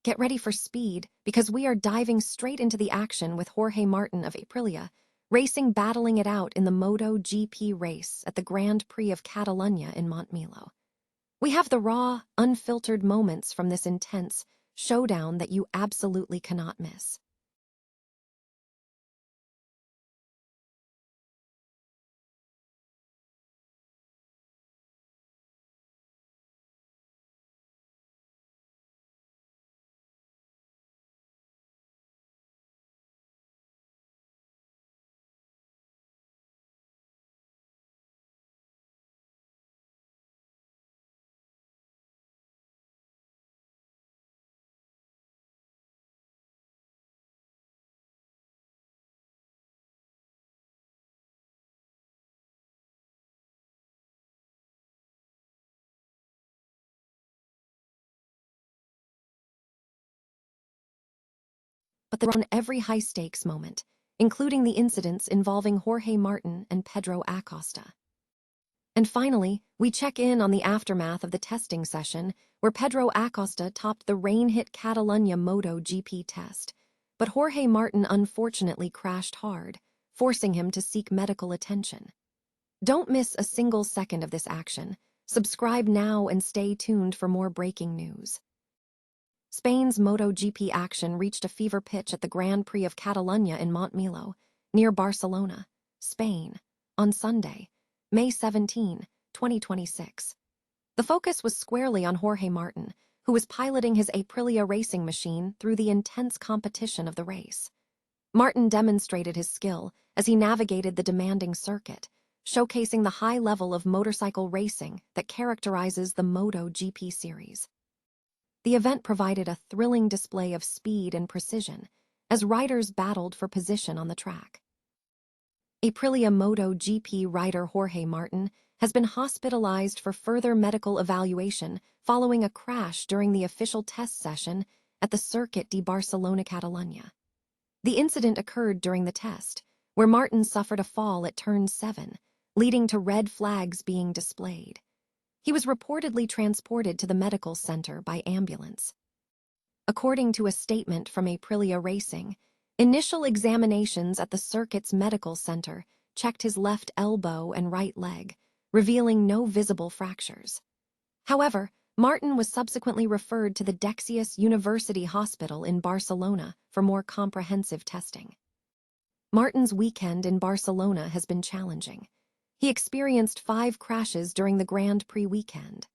Get ready for speed, because we are diving straight into the action with Jorge Martin of Aprilia, racing battling it out in the MotoGP race at the Grand Prix of Catalunya in Montmelo. We have the raw, unfiltered moments from this intense showdown that you absolutely cannot miss. But they're on every high-stakes moment, including the incidents involving Jorge Martin and Pedro Acosta. And finally, we check in on the aftermath of the testing session, where Pedro Acosta topped the rain-hit Catalunya MotoGP test, but Jorge Martin unfortunately crashed hard, forcing him to seek medical attention. Don't miss a single second of this action. Subscribe now and stay tuned for more breaking news. Spain's MotoGP action reached a fever pitch at the Grand Prix of Catalunya in Montmelo, near Barcelona, Spain, on Sunday, May 17, 2026. The focus was squarely on Jorge Martin, who was piloting his Aprilia racing machine through the intense competition of the race. Martin demonstrated his skill as he navigated the demanding circuit, showcasing the high level of motorcycle racing that characterizes the MotoGP series. The event provided a thrilling display of speed and precision as riders battled for position on the track. Aprilia MotoGP rider Jorge Martin has been hospitalized for further medical evaluation following a crash during the official test session at the Circuit de Barcelona Catalunya. The incident occurred during the test, where Martin suffered a fall at turn 7, leading to red flags being displayed. He was reportedly transported to the medical center by ambulance. According to a statement from Aprilia Racing, initial examinations at the circuit's medical center checked his left elbow and right leg, revealing no visible fractures. However, Martin was subsequently referred to the Dexius University Hospital in Barcelona for more comprehensive testing. Martin's weekend in Barcelona has been challenging. He experienced 5 crashes during the Grand Prix weekend.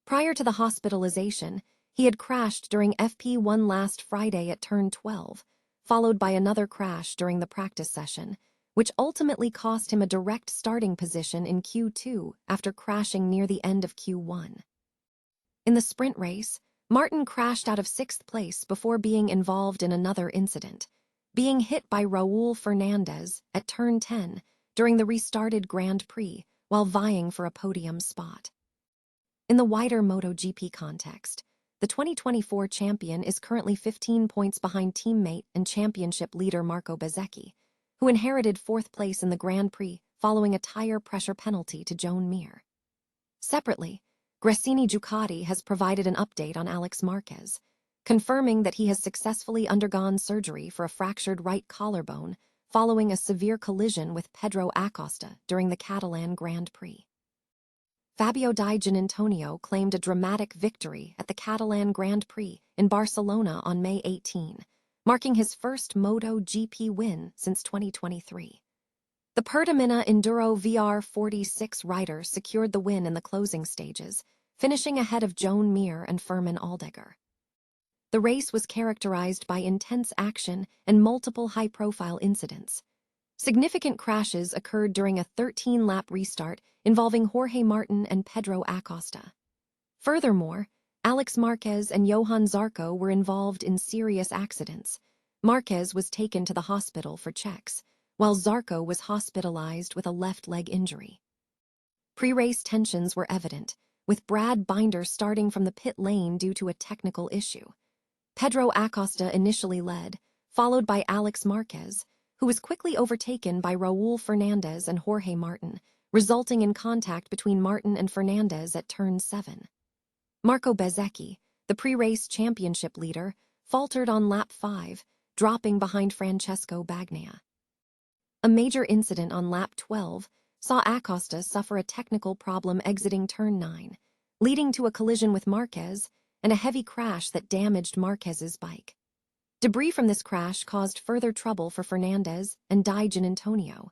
Prior to the hospitalization, he had crashed during FP1 last Friday at turn 12, followed by another crash during the practice session, which ultimately cost him a direct starting position in Q2 after crashing near the end of Q1. In the sprint race, Martin crashed out of 6th place before being involved in another incident, being hit by Raúl Fernandez at turn 10 during the restarted Grand Prix while vying for a podium spot. In the wider MotoGP context, the 2024 champion is currently 15 points behind teammate and championship leader Marco Bezzecchi, who inherited 4th place in the Grand Prix following a tire pressure penalty to Joan Mir. Separately, Gresini Ducati has provided an update on Alex Marquez, confirming that he has successfully undergone surgery for a fractured right collarbone following a severe collision with Pedro Acosta during the Catalan Grand Prix. Fabio Di Giannantonio claimed a dramatic victory at the Catalan Grand Prix in Barcelona on May 18, marking his first MotoGP win since 2023. The Pertamina Enduro VR46 rider secured the win in the closing stages, finishing ahead of Joan Mir and Fermin Aldeguer. The race was characterized by intense action and multiple high-profile incidents. Significant crashes occurred during a 13-lap restart involving Jorge Martin and Pedro Acosta. Furthermore, Alex Marquez and Johan Zarco were involved in serious accidents. Marquez was taken to the hospital for checks, while Zarco was hospitalized with a left leg injury. Pre-race tensions were evident, with Brad Binder starting from the pit lane due to a technical issue. Pedro Acosta initially led, followed by Alex Marquez, who was quickly overtaken by Raúl Fernandez and Jorge Martin, resulting in contact between Martin and Fernandez at turn 7. Marco Bezzecchi, the pre-race championship leader, faltered on lap 5, dropping behind Francesco Bagnaia. A major incident on lap 12 saw Acosta suffer a technical problem exiting turn 9, leading to a collision with Marquez and a heavy crash that damaged Marquez's bike. Debris from this crash caused further trouble for Fernandez and Di Giannantonio,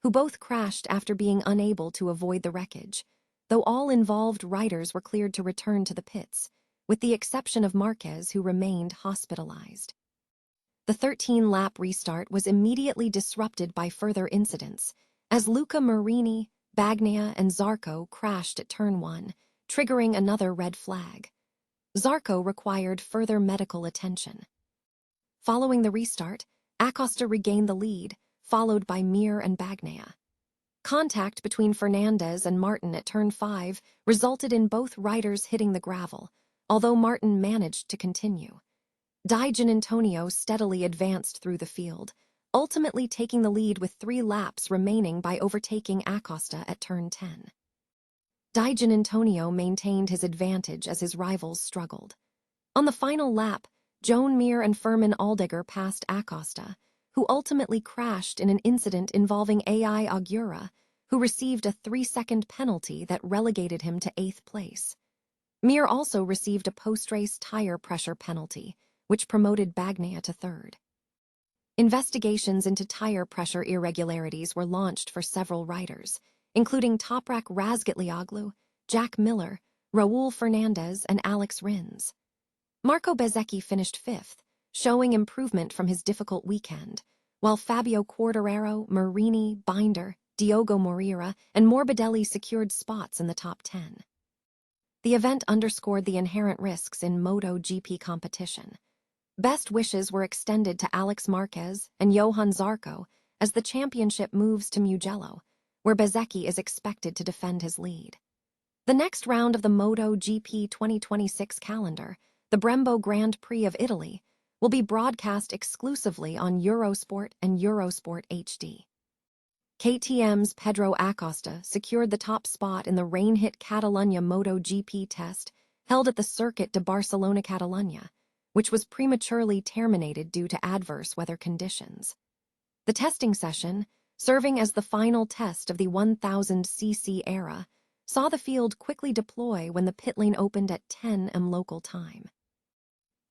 who both crashed after being unable to avoid the wreckage, though all involved riders were cleared to return to the pits, with the exception of Marquez, who remained hospitalized. The 13-lap restart was immediately disrupted by further incidents, as Luca Marini, Bagnaia, and Zarco crashed at turn 1, triggering another red flag. Zarco required further medical attention. Following the restart, Acosta regained the lead, followed by Mir and Bagnaia. Contact between Fernandez and Martin at turn 5 resulted in both riders hitting the gravel, although Martin managed to continue. Di Giannantonio steadily advanced through the field, ultimately taking the lead with 3 laps remaining by overtaking Acosta at turn 10. Di Giannantonio maintained his advantage as his rivals struggled. On the final lap, Joan Mir and Fermin Aldeguer passed Acosta, who ultimately crashed in an incident involving AI Augura, who received a 3-second penalty that relegated him to 8th place. Mir also received a post-race tire pressure penalty, which promoted Bagnaia to 3rd. Investigations into tire pressure irregularities were launched for several riders, including Toprak Razgatlioglu, Jack Miller, Raul Fernandez, and Alex Rins. Marco Bezzecchi finished 5th, showing improvement from his difficult weekend, while Fabio Quartararo, Marini, Binder, Diogo Moreira, and Morbidelli secured spots in the top 10. The event underscored the inherent risks in MotoGP competition. Best wishes were extended to Alex Marquez and Johan Zarco as the championship moves to Mugello, where Bezzecchi is expected to defend his lead. The next round of the MotoGP 2026 calendar, the Brembo Grand Prix of Italy, will be broadcast exclusively on Eurosport and Eurosport HD. KTM's Pedro Acosta secured the top spot in the rain-hit Catalunya MotoGP test held at the Circuit de Barcelona-Catalunya, which was prematurely terminated due to adverse weather conditions. The testing session, serving as the final test of the 1000cc era, saw the field quickly deploy when the pit lane opened at 10 am local time.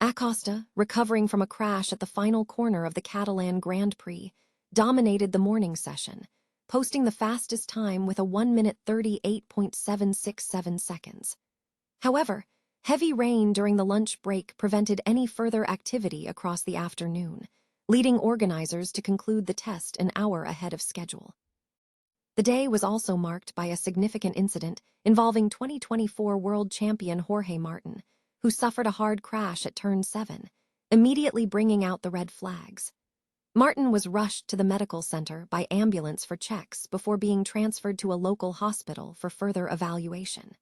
Acosta, recovering from a crash at the final corner of the Catalan Grand Prix, dominated the morning session, posting the fastest time with a 1 minute 38.767 seconds. However, heavy rain during the lunch break prevented any further activity across the afternoon, leading organizers to conclude the test an hour ahead of schedule. The day was also marked by a significant incident involving 2024 world champion Jorge Martin, who suffered a hard crash at turn 7, immediately bringing out the red flags. Martin was rushed to the medical center by ambulance for checks before being transferred to a local hospital for further evaluation.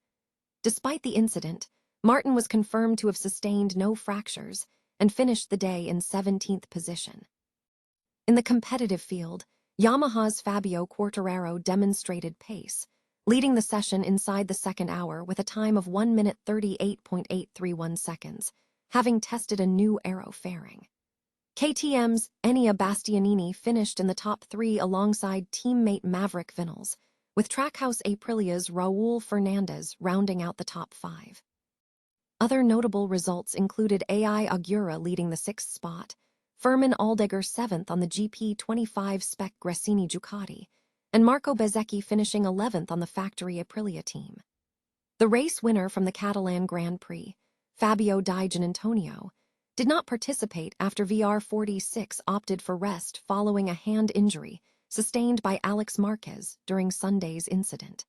Despite the incident, Martin was confirmed to have sustained no fractures and finished the day in 17th position. In the competitive field, Yamaha's Fabio Quartararo demonstrated pace, leading the session inside the second hour with a time of 1 minute 38.831 seconds, having tested a new aero fairing. KTM's Enea Bastianini finished in the top 3 alongside teammate Maverick Viñales, with Trackhouse Aprilia's Raul Fernandez rounding out the top 5. Other notable results included AI Augura leading the 6th spot, Fermin Aldeguer 7th on the GP25 Spec Gresini Ducati, and Marco Bezzecchi finishing 11th on the factory Aprilia team. The race winner from the Catalan Grand Prix, Fabio Di Giannantonio, did not participate after VR46 opted for rest following a hand injury sustained by Alex Marquez during Sunday's incident.